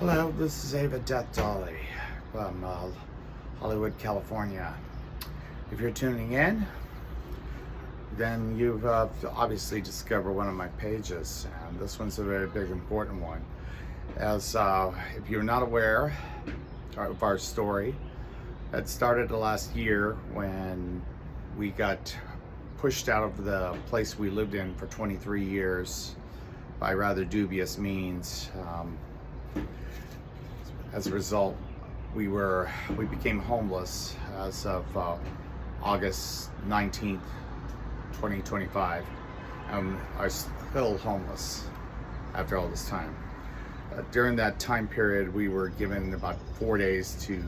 Hello, this is Ava Death Dolly from Hollywood, California. If you're tuning in, then you've obviously discovered one of my pages, and this one's a very big, important one. As if you're not aware of our story, it started the last year when we got pushed out of the place we lived in for 23 years by rather dubious means. As a result, we became homeless as of August 19th, 2025, and are still homeless after all this time. During that time period, we were given about 4 days to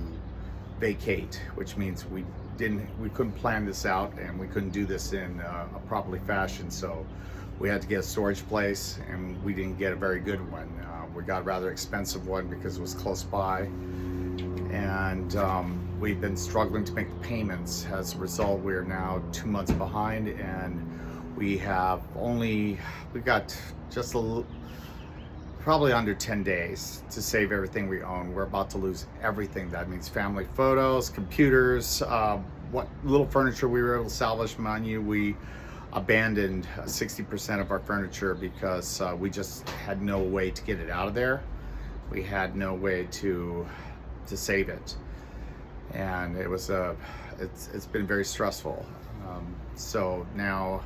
vacate, which means we couldn't plan this out, and we couldn't do this in a properly fashion. So we had to get a storage place, and we didn't get a very good one. We got a rather expensive one because it was close by, and we've been struggling to make the payments. As a result, we are now 2 months behind, and we got just probably under 10 days to save everything we own. We're about to lose everything. That means family photos, computers, what little furniture we were able to salvage. Mind you, we abandoned 60% of our furniture because we just had no way to get it out of there. We had no way to save it, and it's been very stressful. So now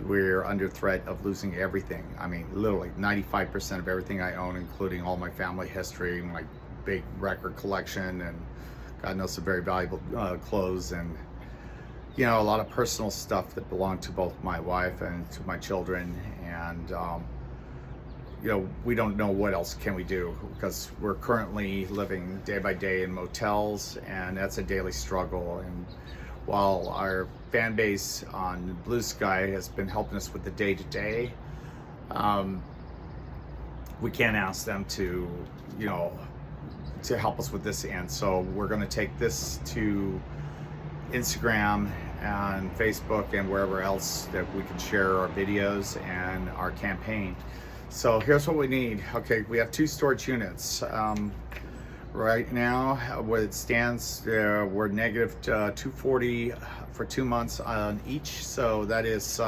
we're under threat of losing everything. I mean, literally 95% of everything I own, including all my family history, my big record collection, and God knows some very valuable clothes, and a lot of personal stuff that belonged to both my wife and to my children. And we don't know what else can we do, because we're currently living day by day in motels, and that's a daily struggle. And while our fan base on Blue Sky has been helping us with the day-to-day, we can't ask them to help us with this end. So we're going to take this to Instagram and Facebook and wherever else that we can share our videos and our campaign. So here's what we need. Okay, we have 2 storage units. Right now, where it stands, we're negative 240 for 2 months on each. So that is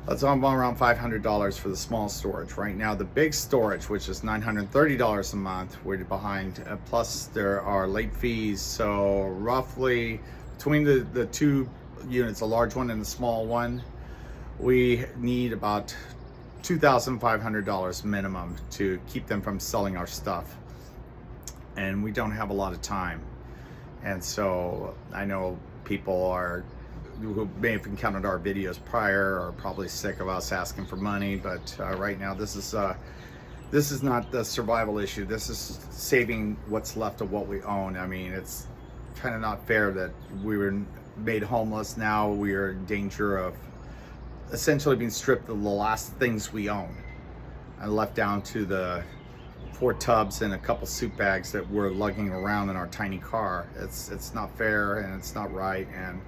that's around $500 for the small storage. Right now, the big storage, which is $930 a month, we're behind. Plus, there are late fees. So roughly between the 2 units, a large one and the small one, we need about $2,500 minimum to keep them from selling our stuff. And we don't have a lot of time. And so I know people who may have encountered our videos prior are probably sick of us asking for money, but right now this is not the survival issue. This is saving what's left of what we own. I mean, it's kind of not fair that we were made homeless. Now we are in danger of essentially being stripped of the last things we own and left down to the 4 tubs and a couple soup bags that we're lugging around in our tiny car. It's not fair, and it's not right. And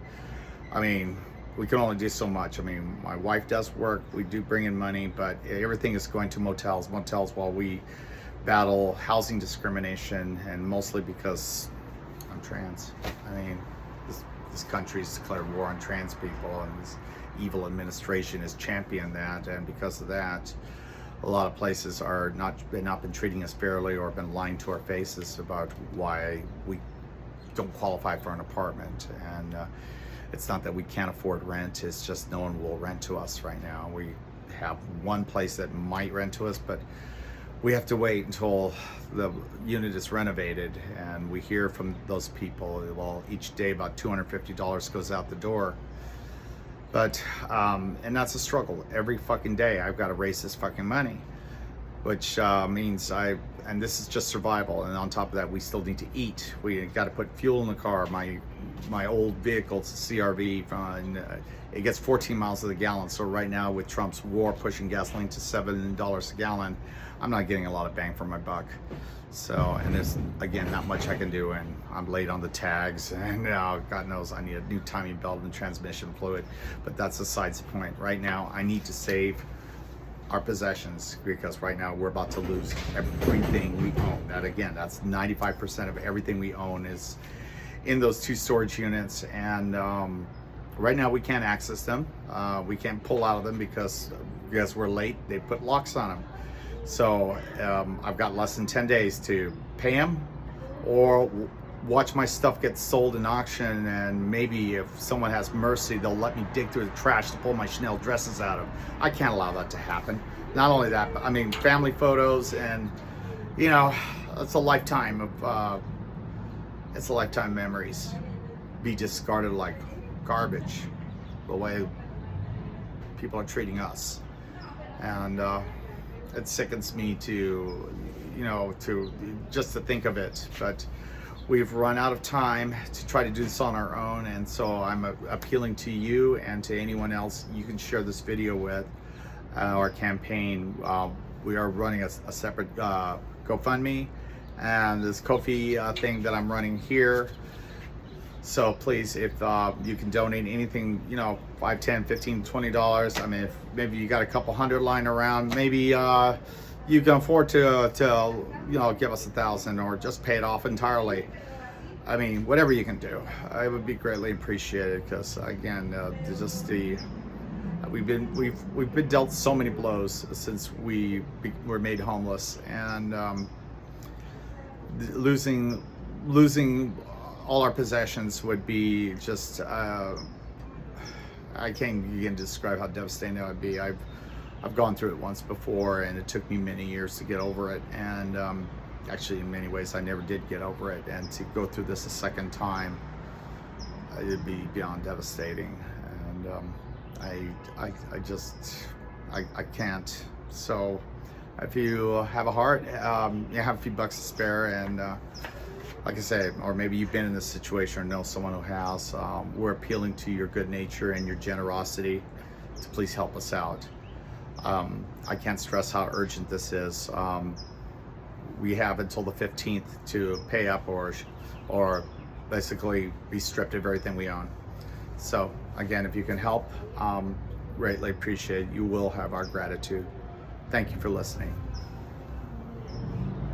I mean, we can only do so much. I mean, my wife does work, we do bring in money, but everything is going to motels while we battle housing discrimination, and mostly because I'm trans. I mean, this country's declared war on trans people, and this evil administration has championed that, and because of that, a lot of places are not been treating us fairly, or been lying to our faces about why we don't qualify for an apartment. And it's not that we can't afford rent, it's just no one will rent to us right now. We have one place that might rent to us, but we have to wait until the unit is renovated. And we hear from those people, well, each day about $250 goes out the door. But, and that's a struggle. Every fucking day I've got to raise this fucking money, which means and this is just survival. And on top of that, we still need to eat. We got to put fuel in the car. My old vehicle, it's a CRV, it gets 14 miles to the gallon. So right now, with Trump's war pushing gasoline to $7 a gallon, I'm not getting a lot of bang for my buck. So, and there's, again, not much I can do, and I'm late on the tags, and God knows I need a new timing belt and transmission fluid, but that's besides the point. Right now, I need to save our possessions, because right now we're about to lose everything we own. That again, that's 95% of everything we own is in those 2 storage units, and right now we can't access them. We can't pull out of them because we're late. They put locks on them. So I've got less than 10 days to pay them or watch my stuff get sold in auction, and maybe if someone has mercy, they'll let me dig through the trash to pull my Chanel dresses out of. I can't allow that to happen. Not only that, but I mean, family photos, and you know, it's a lifetime of memories be discarded like garbage the way people are treating us. And it sickens me to, you know, to just to think of it. But we've run out of time to try to do this on our own, and so I'm appealing to you and to anyone else you can share this video with. Our campaign, we are running a separate GoFundMe, and this Ko-fi thing that I'm running here. So please, if you can donate anything, you know, $5, $10, $15, $20. I mean, if maybe you got a couple hundred lying around, maybe you can afford to you know, give us $1,000 or just pay it off entirely. I mean, whatever you can do, it would be greatly appreciated, because again, just we've been dealt so many blows since we were made homeless, and losing all our possessions would be just I can't even describe how devastating that would be. I've gone through it once before, and it took me many years to get over it, and actually in many ways I never did get over it, and to go through this a second time, it'd be beyond devastating. And I can't. So if you have a heart, you have a few bucks to spare, and like I say, or maybe you've been in this situation or know someone who has, we're appealing to your good nature and your generosity to please help us out. I can't stress how urgent this is. We have until the 15th to pay up or basically be stripped of everything we own. So again, if you can help, greatly appreciate it. You will have our gratitude. Thank you for listening.